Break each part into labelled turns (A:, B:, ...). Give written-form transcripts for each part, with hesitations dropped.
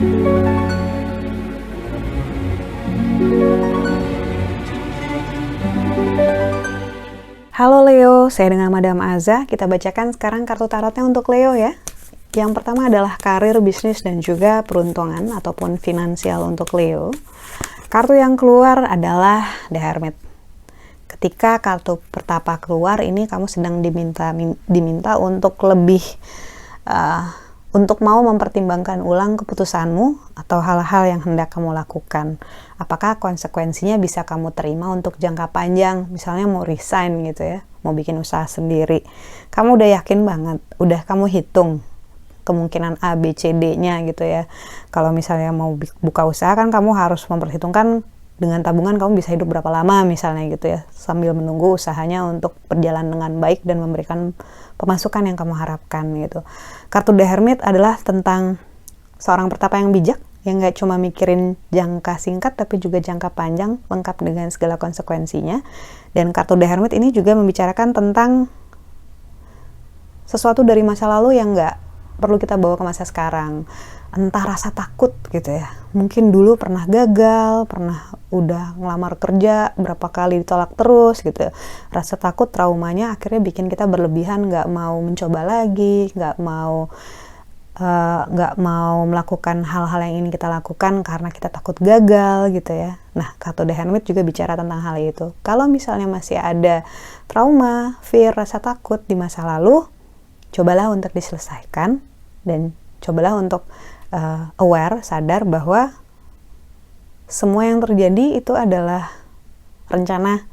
A: Halo Leo, saya dengan Madam Aza. Kita bacakan sekarang kartu tarotnya untuk Leo ya. Yang pertama adalah karir, bisnis, dan juga peruntungan ataupun finansial untuk Leo. Kartu yang keluar adalah The Hermit. Ketika kartu pertama keluar, ini kamu sedang diminta untuk lebih untuk mau mempertimbangkan ulang keputusanmu atau hal-hal yang hendak kamu lakukan. Apakah konsekuensinya bisa kamu terima untuk jangka panjang, misalnya mau resign gitu ya, mau bikin usaha sendiri. Kamu udah yakin banget, udah kamu hitung kemungkinan A, B, C, D-nya gitu ya. Kalau misalnya mau buka usaha kan kamu harus memperhitungkan dengan tabungan kamu bisa hidup berapa lama misalnya gitu ya, sambil menunggu usahanya untuk berjalan dengan baik dan memberikan pemasukan yang kamu harapkan gitu. Kartu The Hermit adalah tentang seorang pertapa yang bijak, yang gak cuma mikirin jangka singkat tapi juga jangka panjang lengkap dengan segala konsekuensinya. Dan kartu The Hermit ini juga membicarakan tentang sesuatu dari masa lalu yang gak perlu kita bawa ke masa sekarang. Entah rasa takut gitu ya, mungkin dulu pernah gagal, pernah udah ngelamar kerja berapa kali ditolak terus gitu ya. Rasa takut, traumanya akhirnya bikin kita berlebihan, nggak mau mencoba lagi, nggak mau melakukan hal-hal yang ingin kita lakukan karena kita takut gagal gitu ya. Nah, kartu The Hermit juga bicara tentang hal itu. Kalau misalnya masih ada trauma, fear, rasa takut di masa lalu, cobalah untuk diselesaikan dan cobalah untuk aware, sadar bahwa semua yang terjadi itu adalah rencana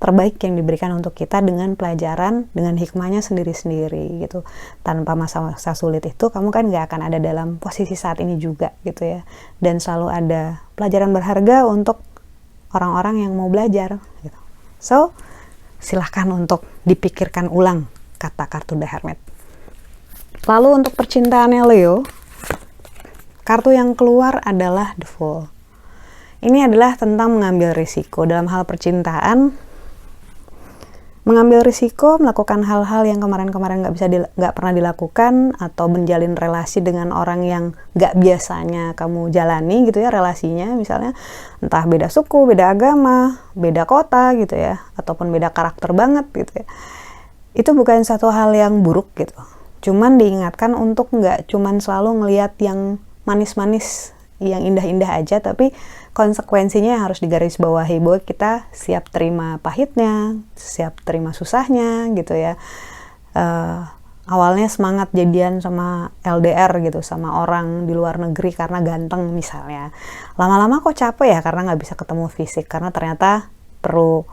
A: terbaik yang diberikan untuk kita dengan pelajaran, dengan hikmahnya sendiri-sendiri gitu. Tanpa masa-masa sulit itu, kamu kan gak akan ada dalam posisi saat ini juga gitu ya. Dan selalu ada pelajaran berharga untuk orang-orang yang mau belajar gitu. So, silahkan untuk dipikirkan ulang kata kartu The Hermit. Lalu untuk percintaannya Leo, kartu yang keluar adalah The Fool. Ini adalah tentang mengambil risiko dalam hal percintaan. Mengambil risiko, melakukan hal-hal yang kemarin-kemarin nggak pernah dilakukan, atau menjalin relasi dengan orang yang nggak biasanya kamu jalani gitu ya relasinya, misalnya entah beda suku, beda agama, beda kota gitu ya, ataupun beda karakter banget gitu ya. Itu bukan satu hal yang buruk gitu. Cuman diingatkan untuk nggak cuman selalu ngelihat yang manis-manis, yang indah-indah aja, tapi konsekuensinya yang harus digarisbawahi bahwa kita siap terima pahitnya, siap terima susahnya gitu ya. Awalnya semangat jadian sama LDR gitu, sama orang di luar negeri karena ganteng misalnya. Lama-lama kok capek ya karena nggak bisa ketemu fisik, karena ternyata perlu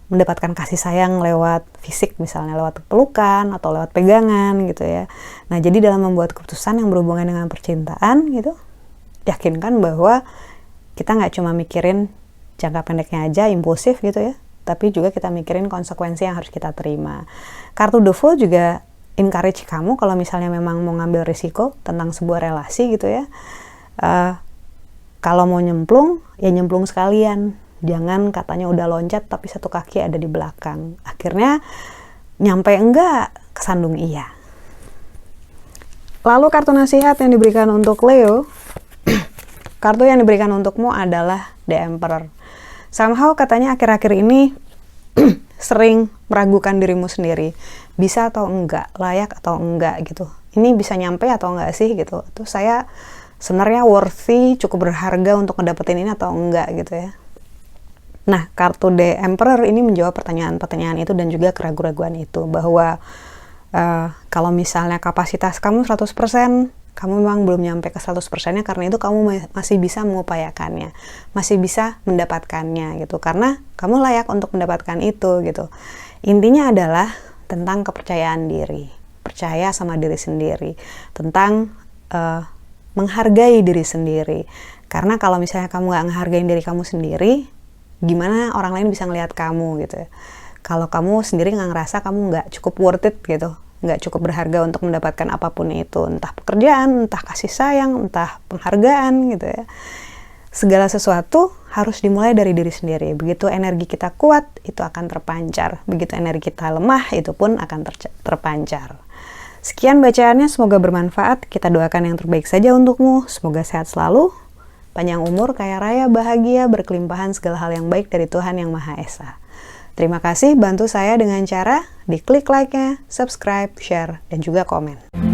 A: mendapatkan kasih sayang lewat fisik, misalnya lewat pelukan atau lewat pegangan gitu ya. Nah, jadi dalam membuat keputusan yang berhubungan dengan percintaan gitu, yakinkan bahwa kita nggak cuma mikirin jangka pendeknya aja, impulsif gitu ya, tapi juga kita mikirin konsekuensi yang harus kita terima. Kartu The Fool juga encourage kamu kalau misalnya memang mau ngambil risiko tentang sebuah relasi gitu ya. Kalau mau nyemplung, ya nyemplung sekalian. Jangan katanya udah loncat tapi satu kaki ada di belakang. Akhirnya nyampe enggak, kesandung iya. Lalu kartu nasihat yang diberikan untuk Leo, kartu yang diberikan untukmu adalah The Emperor. Somehow katanya akhir-akhir ini sering meragukan dirimu sendiri. Bisa atau enggak, layak atau enggak gitu. Ini bisa nyampe atau enggak sih gitu. Itu saya sebenarnya worthy, cukup berharga untuk ngedapetin ini atau enggak gitu ya. Nah, kartu The Emperor ini menjawab pertanyaan-pertanyaan itu dan juga keraguan-keraguan itu, bahwa kalau misalnya kapasitas kamu 100%, kamu memang belum nyampe ke 100%-nya, karena itu kamu masih bisa mengupayakannya, masih bisa mendapatkannya gitu, karena kamu layak untuk mendapatkan itu gitu. Intinya adalah tentang kepercayaan diri, percaya sama diri sendiri, tentang menghargai diri sendiri. Karena kalau misalnya kamu gak menghargai diri kamu sendiri, gimana orang lain bisa ngelihat kamu gitu ya. Kalau kamu sendiri nggak ngerasa kamu nggak cukup worth it gitu, nggak cukup berharga untuk mendapatkan apapun itu, entah pekerjaan, entah kasih sayang, entah penghargaan gitu ya. Segala sesuatu harus dimulai dari diri sendiri. Begitu energi kita kuat, itu akan terpancar. Begitu energi kita lemah, itu pun akan terpancar. Sekian bacaannya, semoga bermanfaat. Kita doakan yang terbaik saja untukmu. Semoga sehat selalu, panjang umur, kaya raya, bahagia, berkelimpahan segala hal yang baik dari Tuhan Yang Maha Esa. Terima kasih, bantu saya dengan cara diklik like-nya, subscribe, share, dan juga komen.